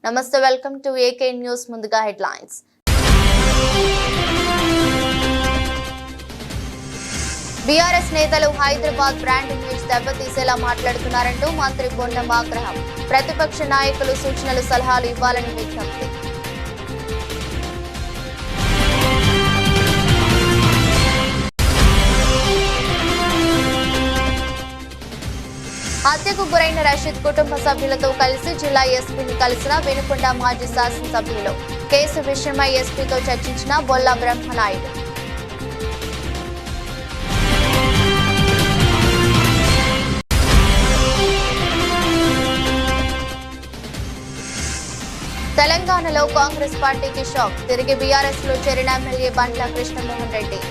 నమస్తే, welcome to AK news. ముందుగా headlines. BRS నేతలు హైదరాబాద్ బ్రాండ్ ఇమేజ్ దెబ్బతీసేలా మాట్లాడుతున్నారంటూ మంత్రి పొన్నం ఆగ్రహం. ప్రతిపక్ష నాయకులు సూచనలు సలహాలు ఇవ్వాలని విజ్ఞప్తి. హత్యకు గురైన రషీద్ కుటుంబ సభ్యులతో కలిసి జిల్లా ఎస్పీని కలిసిన వినుకొండ మాజీ శాసనసభ్యులు. కేసు విషయమై ఎస్పీతో చర్చించిన బొల్లా బ్రహ్మనాయుడు. తెలంగాణలో కాంగ్రెస్ పార్టీకి షాక్. తిరిగి బీఆర్ఎస్ లో చేరిన ఎమ్మెల్యే బండ్ల కృష్ణమోహన్ రెడ్డి.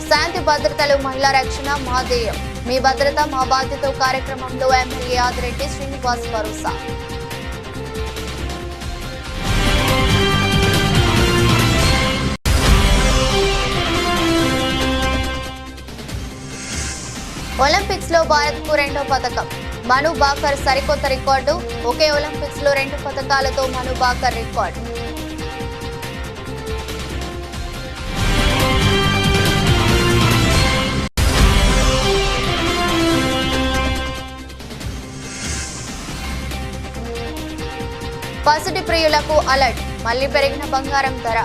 శాంతి భద్రతలు మహిళా రక్షణ మా ధ్యేయం, మీ భద్రత మా బాధ్యత కార్యక్రమంలో ఎమ్మెల్యే ఆదిరెడ్డి శ్రీనివాస్ భరోసా. ఒలింపిక్స్ లో భారత్ కు 2వ పథకం. మను బాకర్ సరికొత్త రికార్డు. ఒకే ఒలింపిక్స్ లో 2 పథకాలతో మను బాకర్ రికార్డు. పసిడి ప్రియులకు అలర్ట్. మళ్లీ పెరిగిన బంగారం ధర.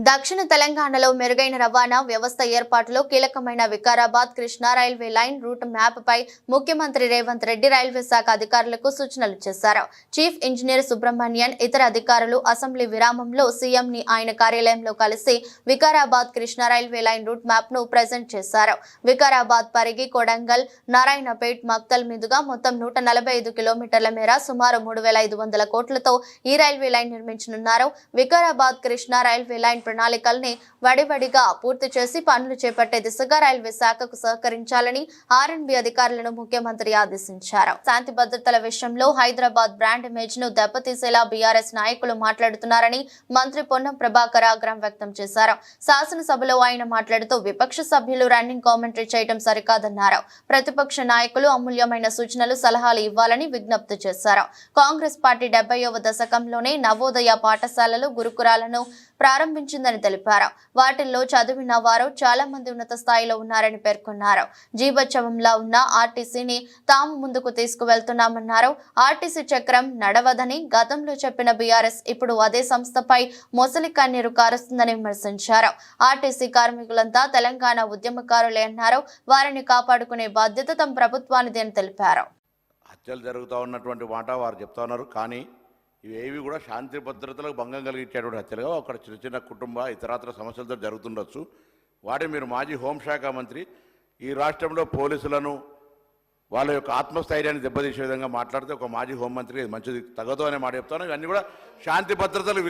దక్షిణ తెలంగాణలో మెరుగైన రవాణా వ్యవస్థ ఏర్పాటులో కీలకమైన Vikarabad Krishna railway line route map పై ముఖ్యమంత్రి రేవంత్ రెడ్డి రైల్వే శాఖ అధికారులకు సూచనలు చేశారు. చీఫ్ ఇంజనీర్ సుబ్రహ్మణ్యన్ ఇతర అధికారులు అసెంబ్లీ విరామంలో సీఎం ని ఆయన కార్యాలయంలో కలిసి Vikarabad Krishna railway line route map ను ప్రెజెంట్ చేశారు. వికారాబాద్ పరిగి కొడంగల్ నారాయణపేట్ మక్తల్ మీదుగా మొత్తం 145 కిలోమీటర్ల మేర సుమారు 3500 కోట్లతో ఈ రైల్వే లైన్ నిర్మించనున్నారు. వికారాబాద్ కృష్ణా రైల్వే లైన్ ప్రణాళికల్ని వడివడిగా పూర్తి చేసి పనులు చేపట్టే దిశగా రైల్వే శాఖకు సహకరించాలని ఆర్ఎండ్బి అధికారులను ముఖ్యమంత్రి ఆదేశించారు. శాంతి భద్రతల విషయంలో హైదరాబాద్ బ్రాండ్ ఇమేజ్ ను దెబ్బతీసేలా బీఆర్ఎస్ నాయకులు మాట్లాడుతున్నారని మంత్రి పొన్నం ప్రభాకర్ ఆగ్రహం వ్యక్తం చేశారు. శాసనసభలో ఆయన మాట్లాడుతూ విపక్ష సభ్యులు రన్నింగ్ కామెంటరీ చేయడం సరికాదన్నారు. ప్రతిపక్ష నాయకులు అమూల్యమైన సూచనలు సలహాలు ఇవ్వాలని విజ్ఞప్తి చేశారు. కాంగ్రెస్ పార్టీ 70వ దశకంలోనే నవోదయ పాఠశాలలు గురుకులాలను ప్రారంభించిందని తెలిపారు. వాటిల్లో చదివిన వారు చాలా మంది ఉన్నత స్థాయిలో ఉన్నారని పేర్కొన్నారు. జీవోత్సవంలా ఉన్న ఆర్టీసీని తాము ముందుకు తీసుకువెళ్తున్నామన్నారు. ఆర్టీసీ చక్రం నడవదని గతంలో చెప్పిన బీఆర్ఎస్ ఇప్పుడు అదే సంస్థపై మొసలి కన్నీరు కారుస్తుందని విమర్శించారు. ఆర్టీసీ కార్మికులంతా తెలంగాణ ఉద్యమకారులే అన్నారు. వారిని కాపాడుకునే బాధ్యత తమ ప్రభుత్వానిది అని తెలిపారు. హత్యలు జరుగుతూ ఉన్నటువంటి మాట వారు చెప్తా ఉన్నారు. కానీ ఇవేవి కూడా శాంతి భద్రతలకు భంగం కలిగించేటువంటి హత్యలుగా ఒక చిన్న చిన్న కుటుంబ ఇతరాతర సమస్యలతో జరుగుతుండొచ్చు. వాటి మీరు మాజీ హోంశాఖ మంత్రి ఈ రాష్ట్రంలో పోలీసులను వాళ్ళ యొక్క ఆత్మస్థైర్యాన్ని దెబ్బతీసే విధంగా మాట్లాడితే ఒక మాజీ హోంమంత్రి ఇది మంచిది తగదు అనే మాట చెప్తాను. ఇవన్నీ కూడా శాంతి భద్రతలు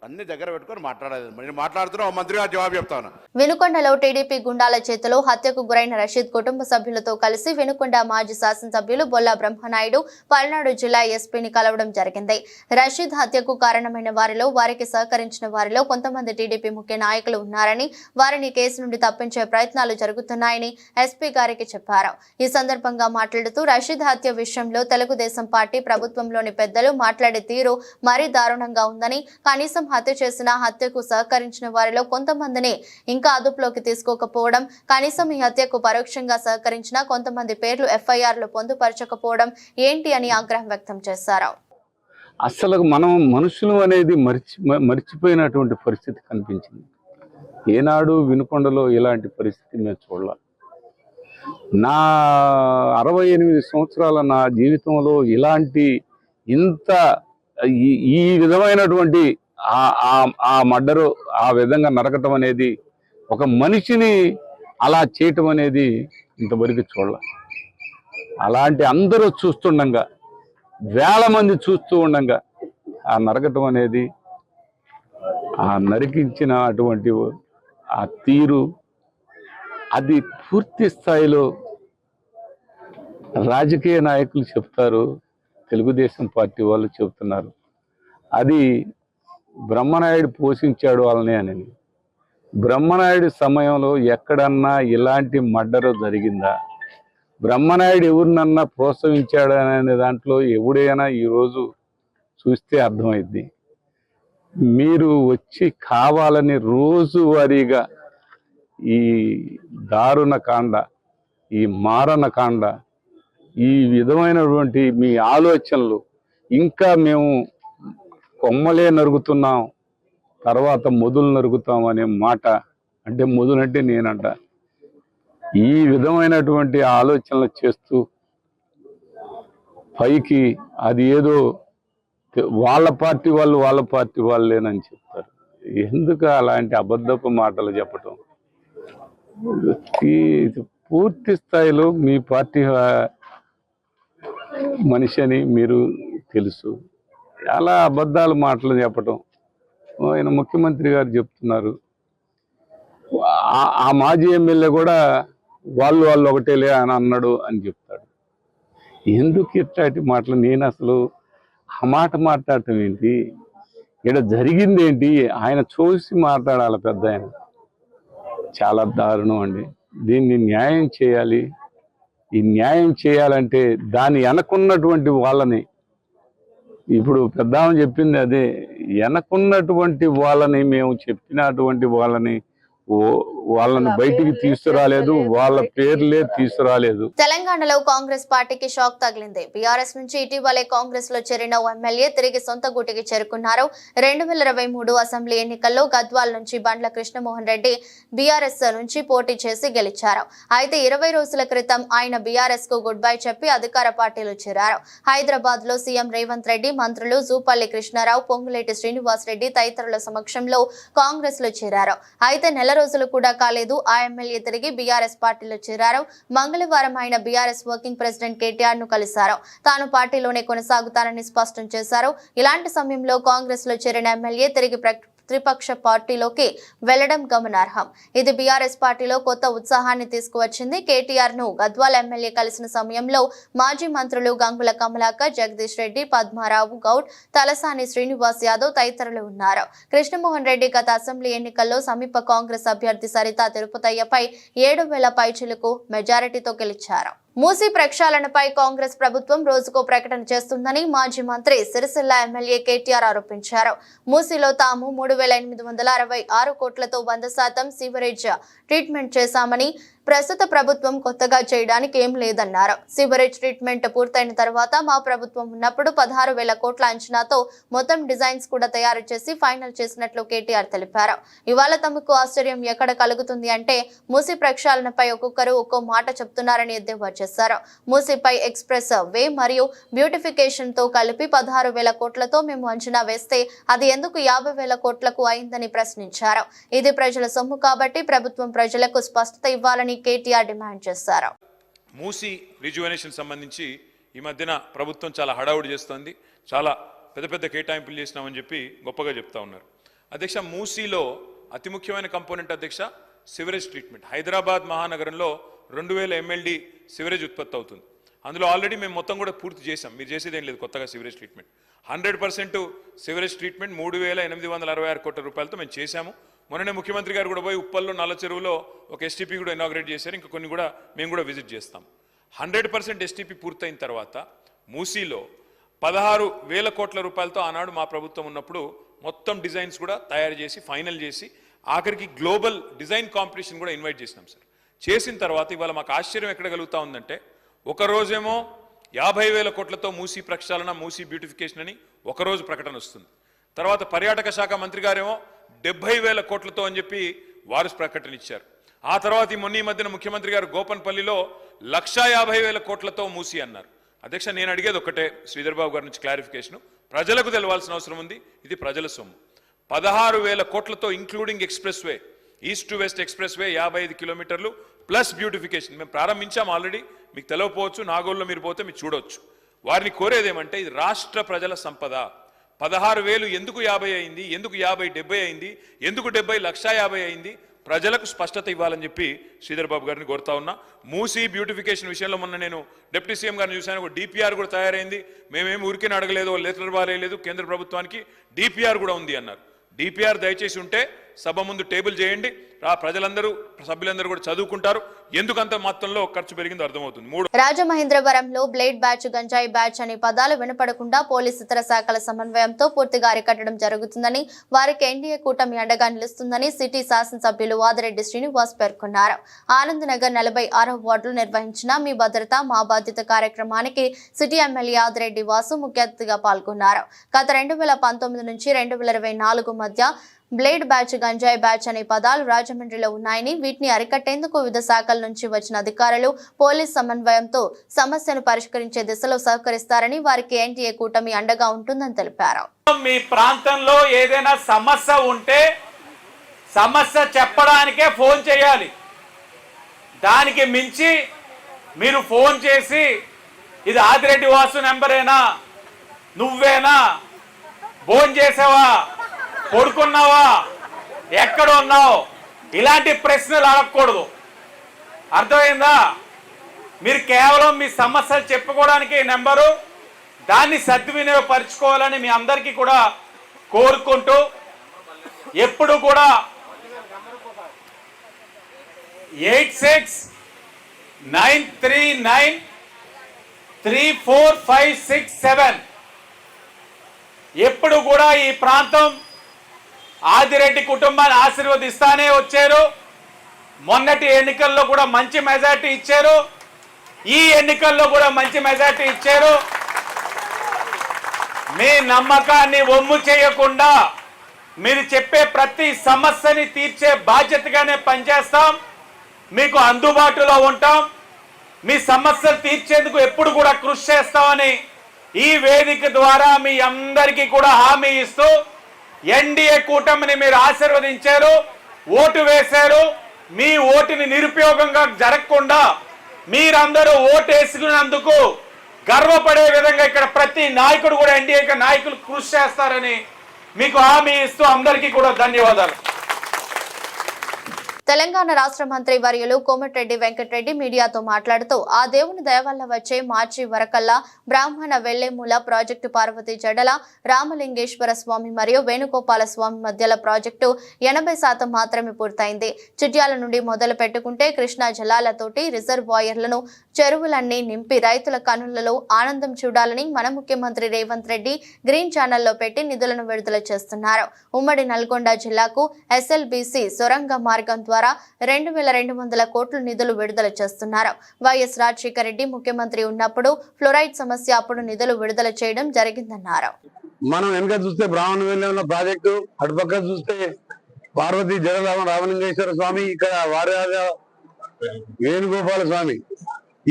అన్ని దగ్గర పెట్టుకొని మాట్లాడాలి. నేను మాట్లాడుతున్నా మంత్రి గారు జవాబు చెప్తాను. వినుకొండలో టీడీపీ గుండాల చేతిలో హత్యకు గురైన రషీద్ కుటుంబ సభ్యులతో కలిసి వినుకొండ మాజీ శాసనసభ్యులు బొల్లా బ్రహ్మనాయుడు పల్నాడు జిల్లా ఎస్పీని కలవడం జరిగింది. రషీద్ హత్యకు కారణమైన వారిలో వారికి సహకరించిన వారిలో కొంతమంది టీడీపీ ముఖ్య నాయకులు ఉన్నారని, వారిని కేసు నుండి తప్పించే ప్రయత్నాలు జరుగుతున్నాయని ఎస్పీ గారికి చెప్పారు. ఈ సందర్భంగా మాట్లాడుతూ రషీద్ హత్య విషయంలో తెలుగుదేశం పార్టీ ప్రభుత్వంలోని పెద్దలు మాట్లాడే తీరు మరీ దారుణంగా ఉందని, కనీసం హత్య చేసిన హత్యకు సహకరించిన వారిలో కొంతమందిని ఇంకా అదుపులోకి తీసుకోకపోవడం, కనీసం ఈ హత్యకు పరోక్షంగా సహకరించిన కొంతమంది పేర్లు ఎఫ్ఐఆర్లు పొందుపరచకపోవడం ఏంటి అని ఆగ్రహం వ్యక్తం చేశారు. అసలు మనం మనుషులు అనేది మర్చిపోయినటువంటి పరిస్థితి కనిపించింది. ఏనాడు వినుకొండలో ఇలాంటి పరిస్థితి మేము చూడాలి. నా 68 సంవత్సరాల నా జీవితంలో ఇలాంటి ఇంత ఈ విధమైనటువంటి ఆ మర్డరు ఆ విధంగా నరకటం అనేది, ఒక మనిషిని అలా చేయటం అనేది ఇంతవరకు చూడాలి. అలాంటి అందరూ చూస్తుండగా, వేల మంది చూస్తూ ఉండగా ఆ నరకటం అనేది, ఆ నరికించిన అటువంటి ఆ తీరు అది పూర్తి స్థాయిలో రాజకీయ నాయకులు చెప్తారు, తెలుగుదేశం పార్టీ వాళ్ళు చెప్తున్నారు. అది బ్రహ్మనాయుడు పోషించాడు వాళ్ళని అని. బ్రహ్మనాయుడు సమయంలో ఎక్కడన్నా ఇలాంటి మర్డర్ జరిగిందా? బ్రహ్మనాయుడు ఎవరినన్నా ప్రోత్సహించాడు అనే దాంట్లో ఎవడైనా ఈరోజు చూస్తే అర్థమైద్ది. మీరు వచ్చి కావాలని రోజువారీగా ఈ దారుణ కాండ, ఈ మారణ కాండ, ఈ విధమైనటువంటి మీ ఆలోచనలు, ఇంకా మేము కొమ్మలే నరుగుతున్నాం తర్వాత మొదలు నరుగుతాం అనే మాట, అంటే మొదలంటే నేనంట, ఈ విధమైనటువంటి ఆలోచనలు చేస్తూ పైకి అది ఏదో వాళ్ళ పార్టీ వాళ్ళేనని చెప్తారు. ఎందుకు అలాంటి అబద్ధపు మాటలు చెప్పటం? పూర్తి స్థాయిలో మీ పార్టీ మనిషి అని మీరు తెలుసు, అలా అబద్ధాలు మాటలు చెప్పటం. ఆయన ముఖ్యమంత్రి గారు చెప్తున్నారు, ఆ మాజీ ఎమ్మెల్యే కూడా వాళ్ళు ఒకటేలే అని అన్నాడు అని చెప్తాడు. ఎందుకు ఇట్లాంటి మాటలు? నేను అసలు ఆ మాట మాట్లాడటం ఏంటి? ఇక్కడ జరిగింది ఏంటి? ఆయన చూసి మాట్లాడాలి పెద్ద ఆయన. చాలా దారుణం అండి. దీన్ని న్యాయం చేయాలి. ఈ న్యాయం చేయాలంటే దాన్ని వెనకున్నటువంటి వాళ్ళని, ఇప్పుడు పెద్దామని చెప్పింది అదే, వెనకున్నటువంటి వాళ్ళని, మేము చెప్పినటువంటి వాళ్ళని బయటికి తీసుకురాలేదు, వాళ్ళ పేర్లే తీసుకురాలేదు. తెలంగాణలో కాంగ్రెస్ పార్టీకి షాక్ తగిలింది. బీఆర్ఎస్ నుంచి ఇటీవలే కాంగ్రెస్ లో చేరిన ఓ ఎమ్మెల్యే తిరిగి సొంత గూటికి చేరుకున్నారు. 2023 అసెంబ్లీ ఎన్నికల్లో గద్వాల్ నుంచి బండ్ల కృష్ణమోహన్ రెడ్డి బీఆర్ఎస్ నుంచి పోటీ చేసి గెలిచారు. అయితే 20 రోజుల క్రితం ఆయన బీఆర్ఎస్ కు గుడ్ బై చెప్పి అధికార పార్టీలో చేరారు. హైదరాబాద్ లో సీఎం రేవంత్ రెడ్డి, మంత్రులు జూపల్లి కృష్ణారావు, పొంగులేటి శ్రీనివాస్ రెడ్డి తదితరుల సమక్షంలో కాంగ్రెస్ లో చేరారు. అయితే నెల రోజులు కూడా కాలేదు ఆ ఎమ్మెల్యే తిరిగి బీఆర్ఎస్ పార్టీలో చేరారు. మంగళవారం ఆయన బీఆర్ఎస్ వర్కింగ్ ప్రెసిడెంట్ కేటీఆర్ ను కలిశారు. తాను పార్టీలోనే కొనసాగుతానని స్పష్టం చేశారు. ఇలాంటి సమయంలో కాంగ్రెస్ లో చేరిన ఎమ్మెల్యే తిరిగి త్రిపక్ష పార్టీలోకి వెళ్లడం గమనార్హం. ఇది బీఆర్ఎస్ పార్టీలో కొత్త ఉత్సాహాన్ని తీసుకువచ్చింది. కేటీఆర్ ను గద్వాల ఎమ్మెల్యే కలిసిన సమయంలో మాజీ మంత్రులు గంగుల కమలాకర్, జగదీష్ రెడ్డి, పద్మారావు గౌడ్, తలసాని శ్రీనివాస్ యాదవ్ తదితరులు ఉన్నారు. కృష్ణమోహన్ రెడ్డి గత అసెంబ్లీ ఎన్నికల్లో సమీప కాంగ్రెస్ అభ్యర్థి సరితా తిరుపతయ్యపై 7,000 పైచిలకు మెజారిటీతో గెలిచారు. మూసీ ప్రక్షాళనపై కాంగ్రెస్ ప్రభుత్వం రోజుకో ప్రకటన చేస్తుందని మాజీ మంత్రి సిరిసిల్ల ఎమ్మెల్యే కేటీఆర్ ఆరోపించారు. మూసీలో తాము 3,866 కోట్లతో 100% సీవరేజ్ ట్రీట్మెంట్ చేశామని, ప్రస్తుత ప్రభుత్వం కొత్తగా చేయడానికి ఏం లేదన్నారు. సీవరేజ్ ట్రీట్మెంట్ పూర్తయిన తర్వాత మా ప్రభుత్వం ఉన్నప్పుడు 16,000 కోట్ల అంచనాతో మొత్తం డిజైన్స్ కూడా తయారు చేసి ఫైనల్ చేసినట్లు కేటీఆర్ తెలిపారు. ఇవాళ తమకు ఆశ్చర్యం ఎక్కడ కలుగుతుంది అంటే మూసీ ప్రక్షాళనపై ఒక్కొక్కరు ఒక్కో మాట చెప్తున్నారని ఎద్దేవా చేశారు. మూసీపై ఎక్స్ప్రెస్ వే మరియు బ్యూటిఫికేషన్ తో కలిపి 16,000 కోట్లతో మేము అంచనా వేస్తే అది ఎందుకు 50,000 కోట్లకు అయిందని ప్రశ్నించారు. ఇది ప్రజల సొమ్ము కాబట్టి ప్రభుత్వం ప్రజలకు స్పష్టత ఇవ్వాలని కేటీఆర్ డిమాండ్ చేశారు. మూసీ రిజువనేషన్ సంబంధించి ఈ మధ్యన ప్రభుత్వం చాలా హడావుడి చేస్తోంది. చాలా పెద్ద పెద్ద కేటాయింపులు చేసినామని చెప్పి గొప్పగా చెప్తా ఉన్నారు. అధ్యక్ష, మూసీలో అతి ముఖ్యమైన కంపోనెంట్ అధ్యక్ష సివరేజ్ ట్రీట్మెంట్. హైదరాబాద్ మహానగరంలో 2,000 MLD సివరేజ్ ఉత్పత్తి అవుతుంది. అందులో ఆల్రెడీ మేము మొత్తం కూడా పూర్తి చేసాం. మీరు చేసేది ఏం లేదు కొత్తగా సివరేజ్ ట్రీట్మెంట్. 100% సివరేజ్ ట్రీట్మెంట్ 3,866 కోట్ల రూపాయలతో మేము చేశాము. మొన్ననే ముఖ్యమంత్రి గారు కూడా పోయి ఉప్పల్లో నల్ల చెరువులో ఒక STP కూడా ఇనాగ్రేట్ చేశారు. ఇంకా కొన్ని కూడా మేము కూడా విజిట్ చేస్తాం. 100% STP పూర్తయిన తర్వాత మూసీలో 16,000 కోట్ల రూపాయలతో ఆనాడు మా ప్రభుత్వం ఉన్నప్పుడు మొత్తం డిజైన్స్ కూడా తయారు చేసి ఫైనల్ చేసి ఆఖరికి గ్లోబల్ డిజైన్ కాంపిటీషన్ కూడా ఇన్వైట్ చేసినాం సార్. చేసిన తర్వాత ఇవాళ మాకు ఆశ్చర్యం ఎక్కడ కలుగుతా ఉందంటే, ఒక రోజేమో 50,000 కోట్లతో మూసీ ప్రక్షాళన, మూసీ బ్యూటిఫికేషన్ అని ఒకరోజు ప్రకటన వస్తుంది. తర్వాత పర్యాటక శాఖ మంత్రి గారేమో 70,000 కోట్లతో అని చెప్పి వారు ప్రకటన ఇచ్చారు. ఆ తర్వాత ఈ మధ్యన ముఖ్యమంత్రి గారు గోపన్పల్లిలో 1,50,000 కోట్లతో మూసీ అన్నారు. అధ్యక్ష, నేను అడిగేది ఒక్కటే, శ్రీధర్ బాబు గారి నుంచి క్లారిఫికేషన్. ప్రజలకు తెలవాల్సిన అవసరం ఉంది. ఇది ప్రజల సొమ్ము. 16,000 కోట్లతో including express way, east to west express way 55 కిలోమీటర్లు ప్లస్ బ్యూటిఫికేషన్ మేము ప్రారంభించాం ఆల్రెడీ. మీకు తెలవపోవచ్చు, నాగోల్లో మీరు పోతే మీరు చూడవచ్చు. వారిని కోరేదేమంటే, ఇది రాష్ట్ర ప్రజల సంపద. 16,000 ఎందుకు 50 అయింది, ఎందుకు 50 70 అయింది, ఎందుకు 70 1,50,000 అయింది, ప్రజలకు స్పష్టత ఇవ్వాలని చెప్పి శ్రీధర్ బాబు గారిని కోరుతా ఉన్నా. మూసీ బ్యూటిఫికేషన్ విషయంలో మొన్న నేను డిప్యూటీ సీఎం గారిని చూశాను, ఒక డిపిఆర్ కూడా తయారైంది. మేమేమి ఊరికే అడగలేదు, లెటర్ బాలేదు, కేంద్ర ప్రభుత్వానికి డిపిఆర్ కూడా ఉంది అన్నారు. డిపిఆర్ దయచేసి ఉంటే సభ ముందు టేబుల్ చేయండి, ప్రజలందరూ సభ్యులందరూ కూడా చదువుకుంటారు, ఎందుకంత మొత్తంలో ఖర్చు పెరిగిందో అర్థమవుతుంది. రాజమహేంద్రవరంలో బ్లేడ్ బ్యాచ్, గంజాయి బ్యాచ్ అనే పదాలు వినపడకుండా పోలీసు ఇతర శాఖల సమన్వయంతో పూర్తిగా అరికట్టడం జరుగుతుందని, వారికి ఎన్డీఏ కూటమి అండగా నిలుస్తుందని సిటీ శాసనసభ్యులు వాదిరెడ్డి శ్రీనివాస్ పేర్కొన్నారు. ఆనంద్ నగర్ 46వ వార్డులో నిర్వహించిన మీ భద్రత మా బాధ్యత కార్యక్రమానికి సిటీ ఎమ్మెల్యే ఆదిరెడ్డి వాసు ముఖ్య అతిథిగా పాల్గొన్నారు. గత 2019 నుంచి 2024 మధ్య బ్లేడ్ బ్యాచ్, గంజాయి బ్యాచ్ అనే పదాలు రాజమండ్రిలో ఉన్నాయని, వీటిని అరికట్టేందుకు వివిధ శాఖల నుంచి వచ్చిన అధికారులు పోలీస్ సమన్వయంతో సమస్యను పరిష్కరించే దిశలో సహకరిస్తారని, వారికి ఎన్డీఏ కూటమి అండగా ఉంటుందని తెలిపారు. మీ ప్రాంతంలో ఏదైనా సమస్య ఉంటే సమస్య చెప్పడానికే ఫోన్ చేయాలి. దానికి మించి మీరు ఫోన్ చేసి ఇది ఆదిరెడ్డి వాసు నెంబరేనా, నువ్వేనా, ఫోన్ చేసావా, పడుకున్నావా, ఎక్కడ ఉన్నావు, ఇలాంటి ప్రశ్నలు అడగకూడదు. అర్థమైందా? మీరు కేవలం మీ సమస్యలు చెప్పుకోవడానికి నెంబరు, దాన్ని సద్వినియోగపరచుకోవాలని మీ అందరికీ కూడా కోరుకుంటూ, ఎప్పుడు కూడా 8693934567 ఎప్పుడు కూడా ఈ ప్రాంతం ఆదిరెడ్డి కుటుంబాన్ని ఆశీర్వదిస్తానే వచ్చారు. మొన్నటి ఎన్నికల్లో కూడా మంచి మెజార్టీ ఇచ్చారు, ఈ ఎన్నికల్లో కూడా మంచి మెజార్టీ ఇచ్చారు. మీ నమ్మకాన్ని వమ్ము చేయకుండా మీరు చెప్పే ప్రతి సమస్యని తీర్చే బాధ్యతగానే పనిచేస్తాం, మీకు అందుబాటులో ఉంటాం, మీ సమస్యలు తీర్చేందుకు ఎప్పుడు కూడా కృషి చేస్తామని ఈ వేదిక ద్వారా మీ అందరికీ కూడా హామీ ఇస్తూ, ఎన్డీఏ కూటమిని మీరు ఆశీర్వదించారు, ఓటు వేశారు. మీ ఓటుని నిరుపయోగంగా జరగకుండా మీరందరూ ఓటు వేసుకున్నందుకు గర్వపడే విధంగా ఇక్కడ ప్రతి నాయకుడు కూడా ఎన్డీఏ నాయకులు కృషి చేస్తారని మీకు హామీ ఇస్తూ అందరికీ కూడా ధన్యవాదాలు. తెలంగాణ రాష్ట్ర మంత్రి వర్యులు కోమటిరెడ్డి వెంకటరెడ్డి మీడియాతో మాట్లాడుతూ, ఆ దేవుని దయ వల్ల వచ్చే మార్చి వరకల్లా బ్రాహ్మణ వెల్లేమూల ప్రాజెక్టు, పార్వతీ జడల రామలింగేశ్వర స్వామి మరియు వేణుగోపాల స్వామి మధ్యల ప్రాజెక్టు 80% మాత్రమే పూర్తయింది. చిట్యాల నుండి మొదలు పెట్టుకుంటే కృష్ణా జలాలతోటి రిజర్వాయర్లను, చెరువులన్నీ నింపి రైతుల కనులలో ఆనందం చూడాలని మన ముఖ్యమంత్రి రేవంత్ రెడ్డి గ్రీన్ ఛానల్లో పెట్టి నిధులను విడుదల చేస్తున్నారు. ఉమ్మడి నల్గొండ జిల్లాకు ఎస్ఎల్బీసీ సొరంగ మార్గం ద్వారా 2200 కోట్ల నిధులు విడుదల చేస్తున్నారు. వైఎస్ రాజశేఖర రెడ్డి ముఖ్యమంత్రి ఉన్నప్పుడు ఫ్లోరైడ్ సమస్య అప్పుడు నిధులు విడుదల చేయడం జరిగిందన్నారు. మనం వెనక చూస్తే బ్రాహ్మణ వెల్లేముల ప్రాజెక్టు, అటుపక్క చూస్తే పార్వతీ జడల రామలింగేశ్వర స్వామి, ఇక్కడ వారాజ వేణుగోపాల స్వామి,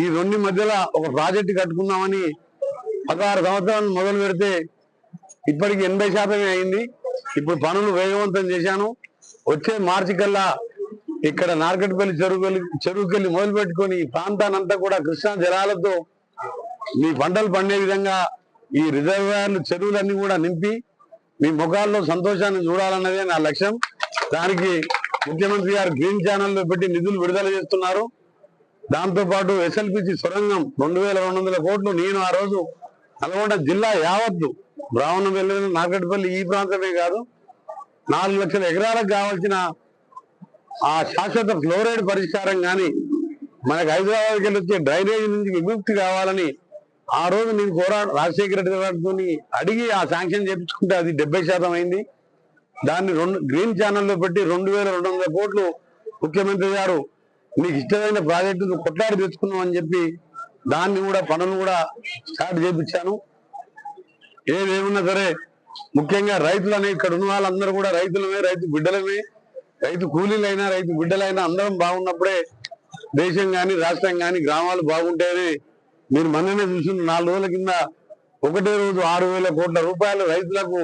ఈ రెండు మధ్యలో ఒక ప్రాజెక్టు కట్టుకుందామని 16 సంవత్సరాలు మొదలు పెడితే ఇప్పటికి 80% అయింది. ఇప్పుడు పనులు వేగవంతం చేశాను. వచ్చే మార్చి కల్లా ఇక్కడ నార్కట్పల్లి చెరువుకెళ్ళి మొదలు పెట్టుకొని ఈ ప్రాంతానంతా కూడా కృష్ణా జలాలతో మీ పంటలు పండే విధంగా ఈ రిజర్వాయర్లు, చెరువులన్నీ కూడా నింపి మీ ముఖాల్లో సంతోషాన్ని చూడాలన్నదే నా లక్ష్యం. దానికి ముఖ్యమంత్రి గారు గ్రీన్ ఛానల్లో పెట్టి నిధులు విడుదల చేస్తున్నారు. దాంతో పాటు ఎస్ఎల్పిసి సొరంగం 2200 కోట్లు. నేను ఆ రోజు నల్గొండ జిల్లా యావత్తు బ్రాహ్మణ వెల్లేరు, నార్కట్పల్లి ఈ ప్రాంతమే కాదు 4 లక్షల ఎకరాలకు కావాల్సిన ఆ శాశ్వత ఫ్లోరైడ్ పరిష్కారం కానీ, మనకు హైదరాబాద్కి వెళ్ళి వచ్చే డ్రైనేజ్ నుంచి విముక్తి కావాలని ఆ రోజు నేను రాజశేఖర రెడ్డి గారితో అడిగి ఆ శాంక్షన్ చేయించుకుంటే అది 70% అయింది. దాన్ని గ్రీన్ ఛానల్లో పెట్టి 2200 కోట్లు ముఖ్యమంత్రి గారు నీకు ఇష్టమైన ప్రాజెక్టు కొట్లాడి తెచ్చుకున్నాం అని చెప్పి దాన్ని కూడా పనులు కూడా స్టార్ట్ చేయించాను. ఏదేమున్నా సరే ముఖ్యంగా రైతులని, ఇక్కడ ఉన్న వాళ్ళందరూ కూడా రైతులమే, రైతు బిడ్డలమే, రైతు కూలీలైనా రైతు బిడ్డలైనా అందరం బాగున్నప్పుడే దేశం కానీ రాష్ట్రం కానీ గ్రామాలు బాగుంటేనే. మీరు మొన్ననే చూసిన 4 రోజుల కింద ఒకటే రోజు 6000 కోట్ల రూపాయలు రైతులకు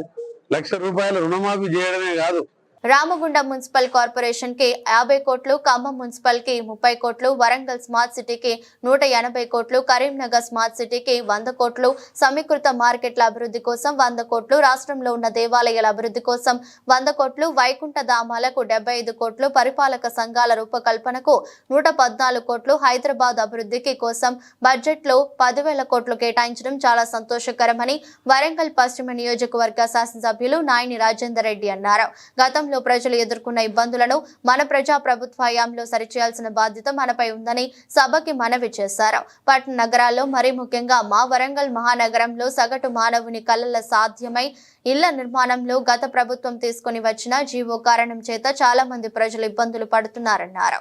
1,00,000 రూపాయల రుణమాఫీ చేయడమే కాదు, రామగుండం మున్సిపల్ కార్పొరేషన్ కి 50 కోట్లు, ఖమ్మం మున్సిపల్ కి 30 కోట్లు, వరంగల్ స్మార్ట్ సిటీకి 180 కోట్లు, కరీంనగర్ స్మార్ట్ సిటీకి 100 కోట్లు, సమీకృత మార్కెట్ల అభివృద్ధి కోసం 100 కోట్లు, రాష్ట్రంలో ఉన్న దేవాలయాల అభివృద్ధి కోసం 100 కోట్లు, వైకుంఠ ధామాలకు 75 కోట్లు, పరిపాలక సంఘాల రూపకల్పనకు 114 కోట్లు, హైదరాబాద్ అభివృద్ధికి కోసం బడ్జెట్ లో 10,000 కోట్లు కేటాయించడం చాలా సంతోషకరమని వరంగల్ పశ్చిమ నియోజకవర్గ శాసనసభ్యులు నాయని రాజేందర్ రెడ్డి అన్నారు. గతంలో ప్రజలు ఎదుర్కొన్న ఇబ్బందులను మన ప్రజా ప్రభుత్వ హయాంలో సరిచేయాల్సిన బాధ్యత మనపై ఉందని సభకి మనవి చేశారు. పట్టణ నగరాల్లో మరీ ముఖ్యంగా మా వరంగల్ మహానగరంలో సగటు మానవుని కళ్ళ సాధ్యమై ఇళ్ల నిర్మాణంలో గత ప్రభుత్వం తీసుకొని వచ్చిన జీవో కారణం చేత చాలా మంది ప్రజలు ఇబ్బందులు పడుతున్నారన్నారు.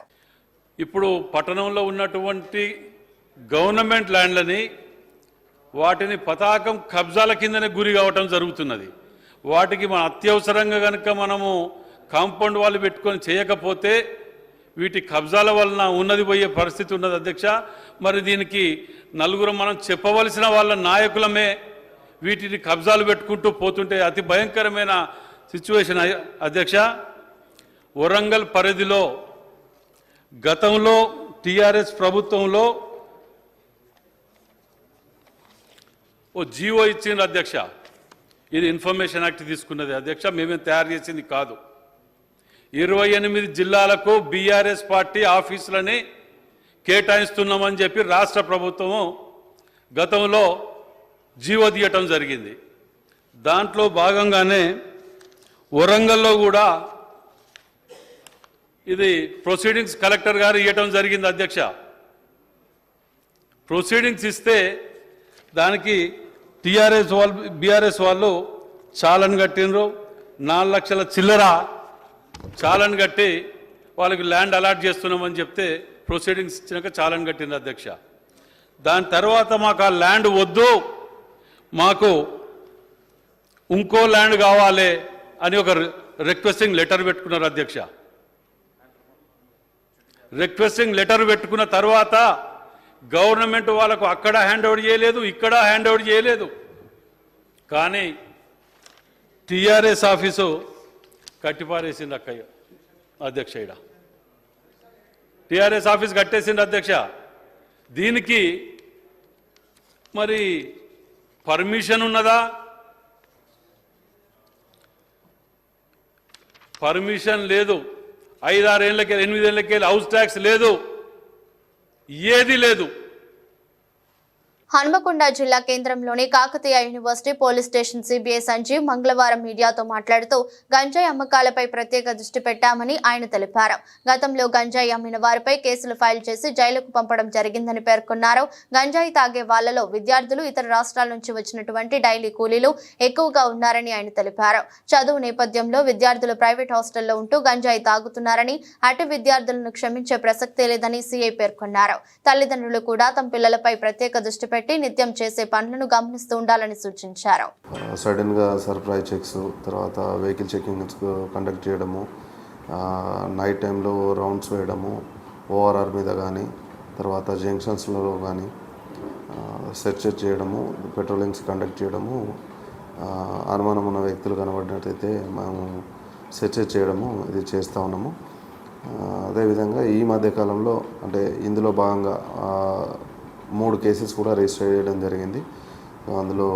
ఇప్పుడు పట్టణంలో ఉన్నటువంటి గవర్నమెంట్ ల్యాండ్లని వాటిని పతాకం కబ్జాల కిందనే గురి కావటం జరుగుతున్నది. వాటికి మన అత్యవసరంగా కనుక మనము కాంపౌండ్ వాళ్ళు పెట్టుకొని చేయకపోతే వీటి కబ్జాల వలన ఉన్నది పోయే పరిస్థితి ఉన్నది అధ్యక్ష. మరి దీనికి నలుగురు మనం చెప్పవలసిన వాళ్ళ నాయకులమే వీటిని కబ్జాలు పెట్టుకుంటూ పోతుంటే అతి భయంకరమైన సిచ్యువేషన్ అధ్యక్ష. వరంగల్ పరిధిలో గతంలో టీఆర్ఎస్ ప్రభుత్వంలో ఓ జీవో ఇచ్చింది అధ్యక్ష. ఇది ఇన్ఫర్మేషన్ యాక్ట్ తీసుకున్నది అధ్యక్ష, మేమేం తయారు చేసింది కాదు. 28 జిల్లాలకు బీఆర్ఎస్ పార్టీ ఆఫీసులని కేటాయిస్తున్నామని చెప్పి రాష్ట్ర ప్రభుత్వము గతంలో జీవో తీయటం జరిగింది. దాంట్లో భాగంగానే వరంగల్లో కూడా ఇది ప్రొసీడింగ్స్ కలెక్టర్ గారు ఇవ్వటం జరిగింది అధ్యక్ష. ప్రొసీడింగ్స్ ఇస్తే దానికి టీఆర్ఎస్ వాళ్ళు బీఆర్ఎస్ వాళ్ళు చాలని కట్టినరు. 4 లక్షల చిల్లర చాలని కట్టి వాళ్ళకి ల్యాండ్ అలాట్ చేస్తున్నామని చెప్తే ప్రొసీడింగ్స్ ఇచ్చినాక చాలని కట్టింది అధ్యక్ష. దాని తర్వాత మాకు ఆ ల్యాండ్ వద్దు, మాకు ఇంకో ల్యాండ్ కావాలి అని ఒక రిక్వెస్టింగ్ లెటర్ పెట్టుకున్నారు అధ్యక్ష. రిక్వెస్టింగ్ లెటర్ పెట్టుకున్న తర్వాత గవర్నమెంట్ వాళ్ళకు అక్కడ హ్యాండ్ ఓవర్ చేయలేదు, ఇక్కడ హ్యాండ్ ఓవర్ చేయలేదు. కానీ టీఆర్ఎస్ ఆఫీసు కట్టిపారేసింది అక్కయ్య అధ్యక్ష. ఇక్కడ టీఆర్ఎస్ ఆఫీస్ కట్టేసింది అధ్యక్ష. దీనికి మరి పర్మిషన్ ఉన్నదా? పర్మిషన్ లేదు. 5-6 ఏళ్ళకి 8 ఏళ్ళకి హౌస్ ట్యాక్స్ లేదు, ఏది లేదు. హన్మకొండ జిల్లా కేంద్రంలోని Kakatiya university police station CBI Sanjeev మంగళవారం మీడియాతో మాట్లాడుతూ గంజాయి అమ్మకాలపై ప్రత్యేక దృష్టి పెట్టామని ఆయన తెలిపారు. గతంలో గంజాయి అమ్మిన వారిపై కేసులు ఫైల్ చేసి జైలుకు పంపడం జరిగిందని పేర్కొన్నారు. గంజాయి తాగే వాళ్లలో విద్యార్థులు, ఇతర రాష్ట్రాల నుంచి వచ్చినటువంటి డైలీ కూలీలు ఎక్కువగా ఉన్నారని ఆయన తెలిపారు. చదువు నేపథ్యంలో విద్యార్థులు ప్రైవేట్ హాస్టల్లో ఉంటూ గంజాయి తాగుతున్నారని, అటు విద్యార్థులను క్షమించే ప్రసక్తే లేదని సిఐ పేర్కొన్నారు. తల్లిదండ్రులు కూడా తమ పిల్లలపై ప్రత్యేక దృష్టి పెట్టి నిత్యం చేసే పనులను గమనిస్తూ ఉండాలని సూచించారు. సడన్ గా సర్ప్రైజ్ చెక్స్, తర్వాత వెహికల్ చెకింగ్స్ కండక్ట్ చేయడము, నైట్ టైంలో రౌండ్స్ వేయడము, ఓఆర్ఆర్ మీద కానీ తర్వాత జంక్షన్స్లో కానీ సెర్చ్ చేయడము, పెట్రోలింగ్స్ కండక్ట్ చేయడము, అనుమానం ఉన్న వ్యక్తులు కనబడినట్టయితే మేము సెర్చ్ చేయడము ఇది చేస్తూ ఉన్నాము. అదేవిధంగా ఈ మధ్యకాలంలో అంటే ఇందులో భాగంగా 3 కేసెస్ కూడా రిజిస్టర్ చేయడం జరిగింది. అందులో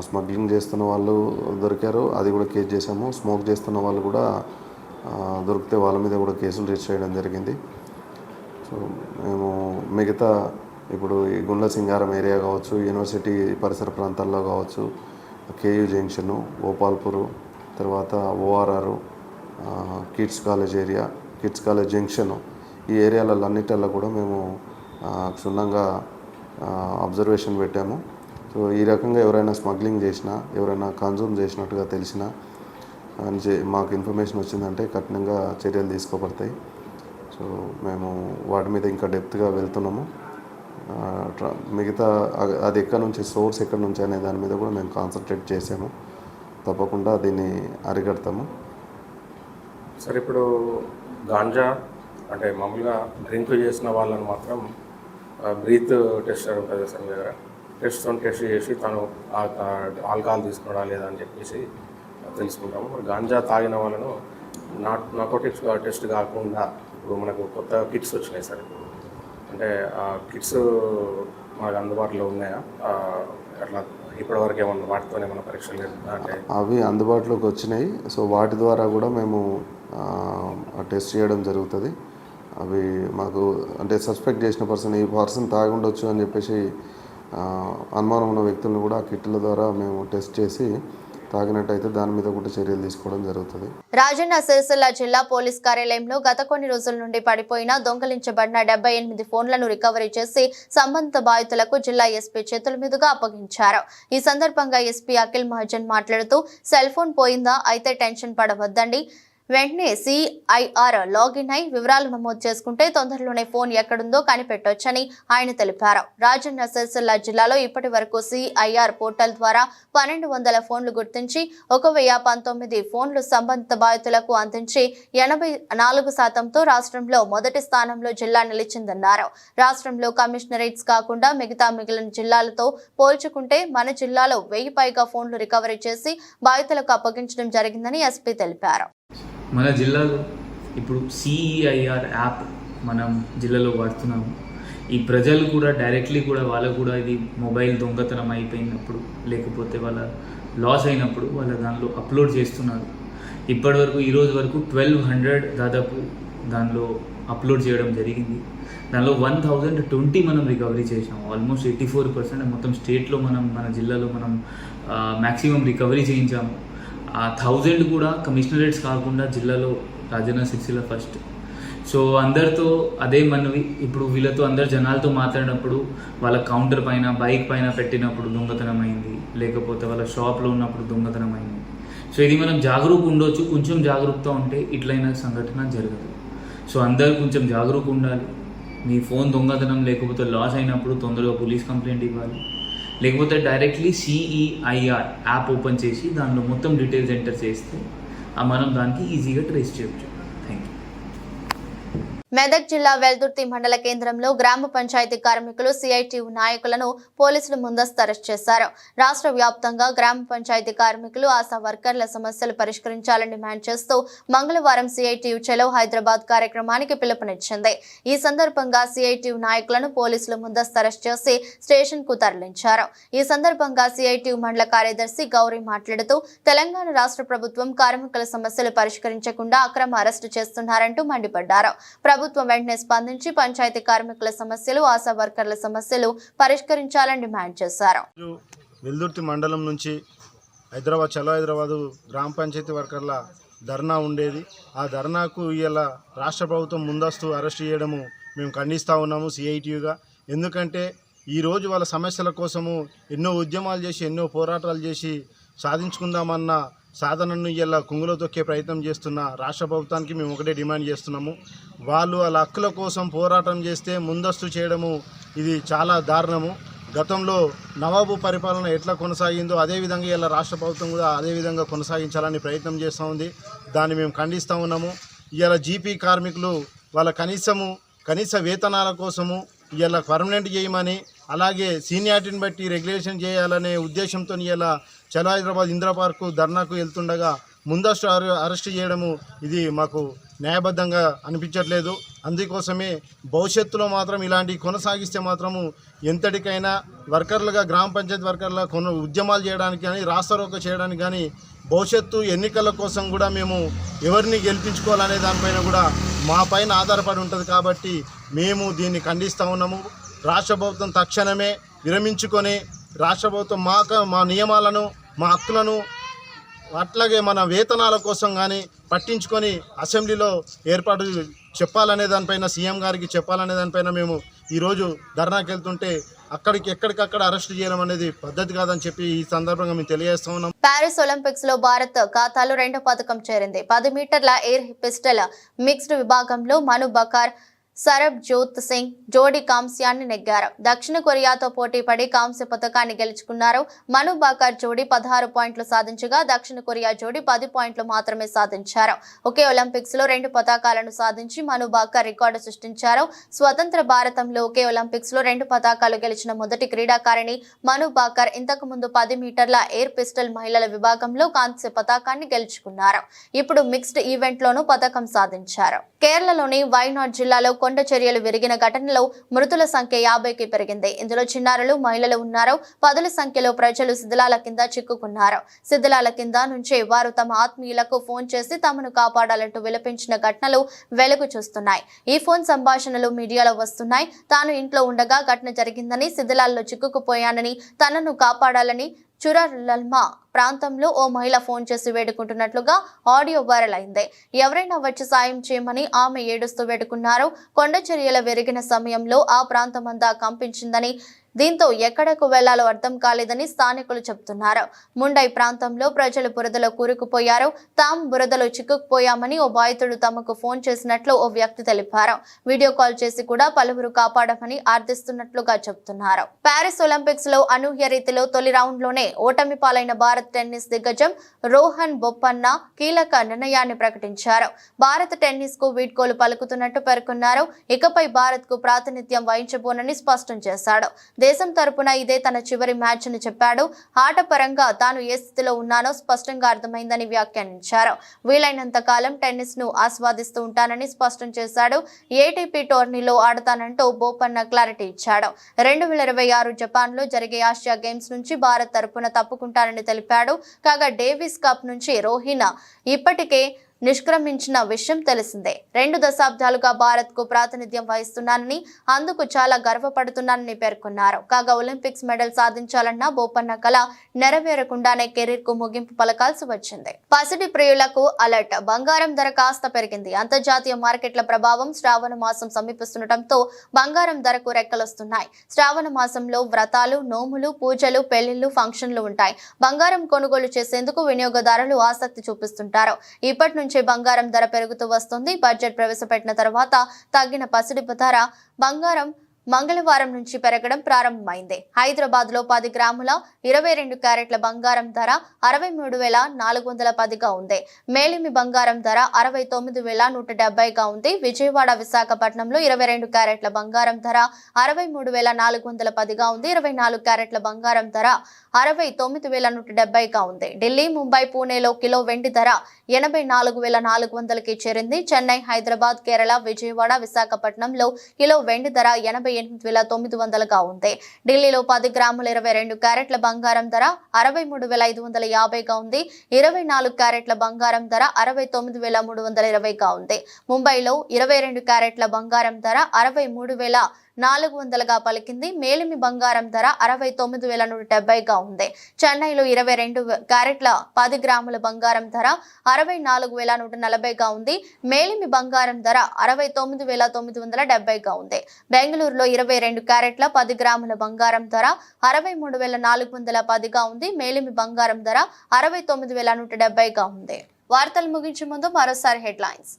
స్మగ్లింగ్ చేస్తున్న వాళ్ళు దొరికారు, అది కూడా కేసు చేసాము. స్మోక్ చేస్తున్న వాళ్ళు కూడా దొరికితే వాళ్ళ మీద కూడా కేసులు రిజిస్టర్ చేయడం జరిగింది. సో మేము మిగతా ఇప్పుడు ఈ గుండ్ల సింగారం ఏరియా కావచ్చు, యూనివర్సిటీ పరిసర ప్రాంతాల్లో కావచ్చు, కేయూ జంక్షను, గోపాల్పూరు, తర్వాత ORR, kids college area, kids college junction, ఈ ఏరియాలలో అన్నిటిల్లో కూడా మేము క్షుణ్ణంగా అబ్జర్వేషన్ పెట్టాము. సో ఈ రకంగా ఎవరైనా స్మగ్లింగ్ చేసినా, ఎవరైనా కన్జ్యూమ్ చేసినట్టుగా తెలిసినా మాకు ఇన్ఫర్మేషన్ వచ్చిందంటే కఠినంగా చర్యలు తీసుకోబడతాయి. సో మేము వాటి మీద ఇంకా డెప్త్గా వెళ్తున్నాము. మిగతా అది ఎక్కడి నుంచి, సోర్స్ ఎక్కడి నుంచి అనే దాని మీద కూడా మేము కాన్సన్ట్రేట్ చేసాము. తప్పకుండా దీన్ని అరికడతాము. సార్, ఇప్పుడు గాంజా అంటే మామూలుగా డ్రింక్ చేసిన వాళ్ళని మాత్రం బ్రీత్ టెస్ట్ ఉంటుంది సార్ మీ దగ్గర. టెస్ట్ చేసి తను ఆల్కహాల్ తీసుకున్నాడా లేదా అని చెప్పేసి తెలుసుకుంటాము. గాంజా తాగిన వాళ్ళను నార్కోటిక్స్ టెస్ట్ కాకుండా ఇప్పుడు మనకు కొత్త కిట్స్ వచ్చినాయి సార్. అంటే ఆ కిట్స్ మనకు అందుబాటులో ఉన్నాయా? అట్లా ఇప్పటివరకు ఏమన్నా వాటితోనే ఏమన్నా పరీక్షలు అంటే అవి అందుబాటులోకి వచ్చినాయి. సో వాటి ద్వారా కూడా మేము టెస్ట్ చేయడం జరుగుతుంది. అవి మాకు అంటే సస్పెక్ట్ చేసిన పర్సన్ ఈ పర్సన్ తాగి ఉండొచ్చు అని చెప్పేసి అనుమానం ఉన్న వ్యక్తులను కూడా ఆ కిట్ల ద్వారా మేము టెస్ట్ చేసి తాగినట్టయితే దాని మీద కూడా చర్యలు తీసుకోవడం జరుగుతుంది. రాజన్న సిరిసిల్ల జిల్లా పోలీస్ కార్యాలయంలో గత కొన్ని రోజుల నుండి పడిపోయిన దొంగలించబడిన 78 ఫోన్లను రికవరీ చేసి సంబంధిత బాధితులకు జిల్లా ఎస్పీ చేతుల మీదుగా అప్పగించారు. ఈ సందర్భంగా ఎస్పీ అఖిల్ మహాజన్ మాట్లాడుతూ సెల్ ఫోన్ పోయిందా అయితే టెన్షన్ పడవద్దండి, వెంటనే CIR లాగిన్ అయి వివరాలు నమోదు చేసుకుంటే తొందరలోనే ఫోన్ ఎక్కడుందో కనిపెట్టొచ్చని ఆయన తెలిపారు. రాజన్న సిరిసిల్ల జిల్లాలో ఇప్పటి వరకు CIR పోర్టల్ ద్వారా 1200 ఫోన్లు గుర్తించి 1019 ఫోన్లు సంబంధిత బాధితులకు అందించి 84%తో రాష్ట్రంలో మొదటి స్థానంలో జిల్లా నిలిచిందన్నారు. రాష్ట్రంలో కమిషనరేట్స్ కాకుండా మిగిలిన జిల్లాలతో పోల్చుకుంటే మన జిల్లాలో 1000 పైగా ఫోన్లు రికవరీ చేసి బాధితులకు అప్పగించడం జరిగిందని ఎస్పీ తెలిపారు. మన జిల్లాలో ఇప్పుడు CEIR యాప్ మనం జిల్లాలో వాడుతున్నాము. ఈ ప్రజలు కూడా డైరెక్ట్లీ కూడా వాళ్ళకు కూడా ఇది మొబైల్ దొంగతనం అయిపోయినప్పుడు లేకపోతే వాళ్ళ లాస్ అయినప్పుడు వాళ్ళ దానిలో అప్లోడ్ చేస్తున్నారు. ఇప్పటివరకు ఈరోజు వరకు 1200 దాదాపు దానిలో అప్లోడ్ చేయడం జరిగింది. దానిలో 1020 మనం రికవరీ చేసాము. ఆల్మోస్ట్ 84% మొత్తం స్టేట్లో మన జిల్లాలో మనం మ్యాక్సిమం రికవరీ చేయించాము. 1000 కూడా కమిషనరేట్స్ కాకుండా జిల్లాలో రాజన్న సిరిసిల్ల ఫస్ట్. సో అందరితో అదే మనవి, ఇప్పుడు వీళ్ళతో అందరు జనాలతో మాట్లాడినప్పుడు వాళ్ళ కౌంటర్ పైన బైక్ పైన పెట్టినప్పుడు దొంగతనం అయింది, లేకపోతే వాళ్ళ షాప్లో ఉన్నప్పుడు దొంగతనం అయింది. సో ఇది మనం జాగరూక ఉండొచ్చు, కొంచెం జాగరూకత ఉంటే ఇట్లైన సంఘటన జరగదు. సో అందరు కొంచెం జాగరూక ఉండాలి. మీ ఫోన్ దొంగతనం లేకపోతే లాస్ అయినప్పుడు తొందరగా పోలీస్ కంప్లైంట్ ఇవ్వాలి, లేకపోతే డైరెక్ట్లీ CEIR యాప్ ఓపెన్ చేసి దానిలో మొత్తం డీటెయిల్స్ ఎంటర్ చేస్తే మనం దానికి ఈజీగా ట్రేస్ చేయొచ్చు. Thank you. మెదక్ జిల్లా వెల్దుర్తి మండల కేంద్రంలో గ్రామ పంచాయతీ కార్మికులు CITU నాయకులను పోలీసులు ముందస్తు అరెస్ట్ చేశారు. రాష్ట్ర వ్యాప్తంగా గ్రామ పంచాయతీ కార్మికులు ఆశా వర్కర్ల సమస్యలు పరిష్కరించాలని డిమాండ్ చేస్తూ మంగళవారం CITU చలో హైదరాబాద్ కార్యక్రమానికి పిలుపునిచ్చింది. ఈ సందర్భంగా CITU నాయకులను పోలీసులు ముందస్తు అరెస్ట్ చేసి స్టేషన్ కు తరలించారు. ఈ సందర్భంగా CITU మండల కార్యదర్శి గౌరీ మాట్లాడుతూ తెలంగాణ రాష్ట్ర ప్రభుత్వం కార్మికుల సమస్యలు పరిష్కరించకుండా అక్రమ అరెస్టు చేస్తున్నారంటూ మండిపడ్డారు. ప్రభుత్వం వెంటనే స్పందించి పంచాయతీ కార్మికుల సమస్యలు ఆశా వర్కర్ల సమస్యలు పరిష్కరించాలని డిమాండ్ చేశారు. వెల్దుర్తి మండలం నుంచి చలో హైదరాబాద్ గ్రామ పంచాయతీ వర్కర్ల ధర్నా ఉండేది. ఆ ధర్నాకు ఇలా రాష్ట్ర ప్రభుత్వం ముందస్తు అరెస్ట్ చేయడము మేము ఖండిస్తూ ఉన్నాము CITUగా. ఎందుకంటే ఈరోజు వాళ్ళ సమస్యల కోసము ఎన్నో ఉద్యమాలు చేసి ఎన్నో పోరాటాలు చేసి సాధించుకుందామన్న సాధనను ఇలా కుంగులో తొక్కే ప్రయత్నం చేస్తున్న రాష్ట్ర ప్రభుత్వానికి మేము ఒకటే డిమాండ్ చేస్తున్నాము. వాళ్ళు వాళ్ళ హక్కుల కోసం పోరాటం చేస్తే ముందస్తు చేయడము ఇది చాలా దారుణము. గతంలో నవాబు పరిపాలన ఎట్లా కొనసాగిందో అదేవిధంగా ఇలా రాష్ట్ర ప్రభుత్వం కూడా అదేవిధంగా కొనసాగించాలని ప్రయత్నం చేస్తూ ఉంది. దాన్ని మేము ఖండిస్తూ ఉన్నాము. ఇలా GP కార్మికులు వాళ్ళ కనీస వేతనాల కోసము ఇలా పర్మనెంట్ చేయమని, అలాగే సీనియారిటీని బట్టి రెగ్యులేషన్ చేయాలనే ఉద్దేశంతో ఇలా చలో హైదరాబాద్ ఇందిరా పార్కు ధర్నాకు వెళ్తుండగా ముందస్తు అరెస్ట్ చేయడము ఇది మాకు న్యాయబద్ధంగా అనిపించట్లేదు. అందుకోసమే భవిష్యత్తులో మాత్రం ఇలాంటివి కొనసాగిస్తే మాత్రము ఎంతటికైనా వర్కర్లుగా గ్రామ పంచాయతీ వర్కర్ల ఉద్యమాలు చేయడానికి కానీ రాస్తారోకో చేయడానికి కానీ భవిష్యత్తు ఎన్నికల కోసం కూడా మేము ఎవరిని గెలిపించుకోవాలనే దానిపైన కూడా మా పైన ఆధారపడి ఉంటుంది. కాబట్టి మేము దీన్ని ఖండిస్తూ ఉన్నాము. రాష్ట్ర ప్రభుత్వం తక్షణమే విరమించుకొని రాష్ట్ర ప్రభుత్వం మా నియమాలను మా హక్కులను అట్లాగే మన వేతనాల కోసం కానీ పట్టించుకొని అసెంబ్లీలో ఏర్పాటు చెప్పాలనే దానిపైన సీఎం గారికి చెప్పాలనే దానిపైన మేము ఈరోజు ధర్నాకి వెళ్తుంటే ఎక్కడికక్కడ అరెస్ట్ చేయడం అనేది పద్ధతి కాదని చెప్పి ఈ సందర్భంగా మేము తెలియజేస్తా ఉన్నాం. పారిస్ ఒలింపిక్స్ లో భారత్ ఖాతాలో 2వ పథకం చేరింది. 10 మీటర్ల ఎయిర్ పిస్టల్ మిక్స్డ్ విభాగంలో మను బకార్ సరబ్జోత్ సింగ్ జోడీ కాంస్యాన్ని నెగ్గారు. దక్షిణ కొరియాతో పోటీ పడి కాంస్య పథకాన్ని గెలుచుకున్నారు. మను బాకర్ జోడీ 16 పాయింట్లు సాధించగా దక్షిణ కొరియా జోడీ 10 పాయింట్లు మాత్రమే సాధించారు. ఒకే ఒలింపిక్స్ లో 2 పతాకాలను సాధించి మను బాకర్ రికార్డు సృష్టించారు. స్వతంత్ర భారతంలో ఒకే ఒలింపిక్స్ లో 2 పతాకాలు గెలిచిన మొదటి క్రీడాకారిణి మను బాకర్. ఇంతకు ముందు 10 మీటర్ల ఎయిర్ పిస్టల్ మహిళల విభాగంలో కాంస్య పతాకాన్ని గెలుచుకున్నారు. ఇప్పుడు మిక్స్డ్ ఈవెంట్ లోనూ పతాకం సాధించారు. కేరళలోని వైనాడ్ జిల్లాలో కొండ చర్యలు విరిగిన ఘటనలో మృతుల సంఖ్య 50కి పెరిగింది. ఇందులో చిన్నారులు, మహిళలు ఉన్నారు. పదుల సంఖ్యలో ప్రజలు శిథిలాల కింద చిక్కుకున్నారు. శిథిలాల కింద నుంచి వారు తమ ఆత్మీయులకు ఫోన్ చేసి తమను కాపాడాలంటూ విలపించిన ఘటనలు వెలుగు చూస్తున్నాయి. ఈ ఫోన్ సంభాషణలు మీడియాలో వస్తున్నాయి. తాను ఇంట్లో ఉండగా ఘటన జరిగిందని, శిథిలాల్లో చిక్కుకుపోయానని, తనను కాపాడాలని చురలల్మా ప్రాంతంలో ఓ మహిళ ఫోన్ చేసి వేడుకుంటున్నట్లుగా ఆడియో వైరల్ అయింది. ఎవరైనా వచ్చి సాయం చేయమని ఆమె ఏడుస్తూ వేడుకున్నారు. కొండ చర్యల విరిగిన సమయంలో ఆ ప్రాంతమంతా కంపించిందని, దీంతో ఎక్కడకు వెళ్లాలో అర్థం కాలేదని స్థానికులు చెబుతున్నారు. ముండై ప్రాంతంలో ప్రజలు బురదలో కూరుకుపోయారు. తాము బురదలో చిక్కుకుపోయామని ఓ బాధితుడు తమకు ఫోన్ చేసినట్లు ఓ వ్యక్తి తెలిపారు. వీడియో కాల్ చేసి కూడా పలువురు కాపాడమని అర్థిస్తున్నట్లుగా చెబుతున్నారు. ప్యారిస్ ఒలింపిక్స్ లో అనూహ్య రీతిలో తొలి రౌండ్ లోనే ఓటమి పాలైన భారత్ టెన్నిస్ దిగ్గజం రోహన్ బొప్పన్న కీలక నిర్ణయాన్ని ప్రకటించారు. భారత టెన్నిస్ కు వీడ్కోలు పలుకుతున్నట్టు పేర్కొన్నారు. ఇకపై భారత్ కు ప్రాతినిధ్యం వహించబోనని స్పష్టం చేశాడు. దేశం తరపున ఇదే తన చివరి మ్యాచ్ అని చెప్పాడు. ఆట పరంగా తాను ఏ స్థితిలో ఉన్నానో స్పష్టంగా అర్థమైందని వ్యాఖ్యానించారు. వీలైనంత కాలం టెన్నిస్ ను ఆస్వాదిస్తూ ఉంటానని స్పష్టం చేశాడు. ఏటీపీ టోర్నీలో ఆడతానంటూ బోపన్న క్లారిటీ ఇచ్చాడు. 2026 జపాన్ లో జరిగే ఆసియా గేమ్స్ నుంచి భారత్ తరపున తప్పుకుంటానని తెలిపాడు. కాగా డేవిస్ కప్ నుంచి రోహిన్ ఇప్పటికే నిష్క్రమించిన విషయం తెలిసిందే. 2 దశాబ్దాలుగా భారత్ కు ప్రాతినిధ్యం వహిస్తున్నానని, అందుకు చాలా గర్వపడుతున్నానని పేర్కొన్నారు. కాగా ఒలింపిక్స్ మెడల్ సాధించాలన్న బోపన్న కళ నెరవేరకుండానే కెరీర్ కు ముగింపు పలకాల్సి వచ్చింది. పసిడి ప్రియులకు అలర్ట్. బంగారం ధర కాస్త పెరిగింది. అంతర్జాతీయ మార్కెట్ల ప్రభావం. శ్రావణ మాసం సమీపిస్తుండటంతో బంగారం ధరకు రెక్కలొస్తున్నాయి. శ్రావణ మాసంలో వ్రతాలు, నోములు, పూజలు, పెళ్లిళ్లు, ఫంక్షన్లు ఉంటాయి. బంగారం కొనుగోలు చేసేందుకు వినియోగదారులు ఆసక్తి చూపిస్తుంటారు. ఇప్పటి నుంచి బంగారం ధర పెరుగుతూ వస్తుంది. బడ్జెట్ ప్రవేశపెట్టిన తర్వాత తగ్గిన పసిడి ధర బంగారం మంగళవారం నుంచి పెరగడం ప్రారంభమైంది. హైదరాబాద్ లో 10 గ్రాముల 22 క్యారెట్ల బంగారం ధర 63,410గా ఉంది. మేలిమి బంగారం ధర 69,170గా ఉంది. విజయవాడ, విశాఖపట్నంలో 22 క్యారెట్ల బంగారం ధర 63,410గా ఉంది. 24 క్యారెట్ల బంగారం ధర 69,170గా ఉంది. ఢిల్లీ, ముంబై, పూణేలో కిలో వెండి ధర 84,400కి చేరింది. చెన్నై, హైదరాబాద్, కేరళ, విజయవాడ, విశాఖపట్నంలో కిలో వెండి ధర 88,900గా ఉంది. ఢిల్లీలో 10 గ్రాముల 22 క్యారెట్ల బంగారం ధర 63,550గా ఉంది. 24 క్యారెట్ల బంగారం ధర 69,320గా ఉంది. ముంబైలో 22 క్యారెట్ల బంగారం ధర 63,400గా పలికింది. మేలిమి బంగారం ధర 69,170గా ఉంది. చెన్నైలో 22 క్యారెట్ల 10 గ్రాముల బంగారం ధర 64,140గా ఉంది. మేలిమి బంగారం ధర 69,970గా ఉంది. బెంగళూరులో 22 క్యారెట్ల 10 గ్రాముల బంగారం ధర 63,410గా ఉంది. మేలిమి బంగారం ధర 69,170గా ఉంది. వార్తలు ముగించే ముందు మరోసారి హెడ్లైన్స్.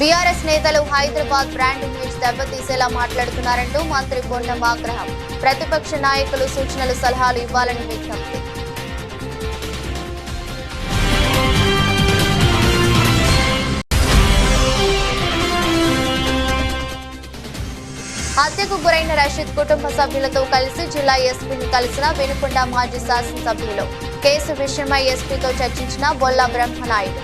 బీఆర్ఎస్ నేతలు హైదరాబాద్ బ్రాండ్ ఇమేజ్ దెబ్బతీసేలా మాట్లాడుతున్నారంటూ మంత్రి పొన్నం ఆగ్రహం. ప్రతిపక్ష నాయకులు సూచనలు, సలహాలు ఇవ్వాలని విజ్ఞప్తి. హత్యకు గురైన రషీద్ కుటుంబ సభ్యులతో కలిసి జిల్లా ఎస్పీని కలిసిన వినుకొండ మాజీ శాసనసభ్యులు. కేసు విషయమై ఎస్పీతో చర్చించిన బొల్లా బ్రహ్మనాయుడు.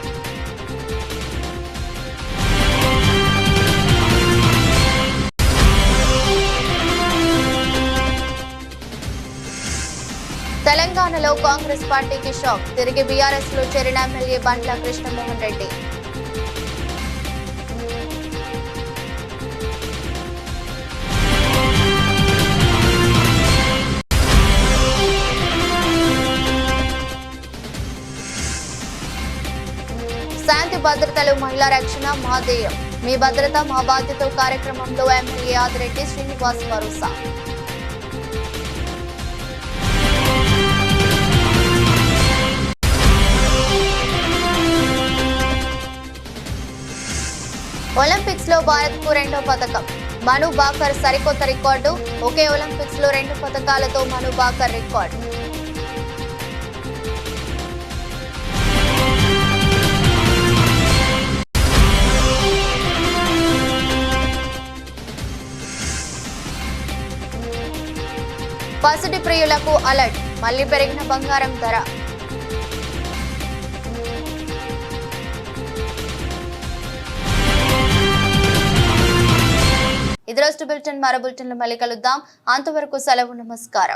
తెలంగాణలో కాంగ్రెస్ పార్టీకి షాక్. తిరిగి బీఆర్ఎస్ లో చేరిన ఎమ్మెల్యే బండ్ల కృష్ణమోహన్ రెడ్డి. శాంతి భద్రతలు, మహిళా రక్షణ మా ధ్యేయం. మీ భద్రత మా బాధ్యత కార్యక్రమంలో ఎమ్మెల్యే ఆదిరెడ్డి శ్రీనివాస్ భరోసా. ఒలింపిక్స్ లో భారత్ కు 2వ పతకం. మను బాకర్ సరికొత్త రికార్డు. ఒకే ఒలింపిక్స్ లో 2 పతకాలతో మను బాకర్ రికార్డు. పసిడి ప్రియులకు అలర్ట్. మళ్లీ పెరిగిన బంగారం ధర. ఇది రోజు బులెటిన్. మరో బులెటిన్లో మళ్ళీ కలుద్దాం. అంతవరకు సెలవు. నమస్కారం.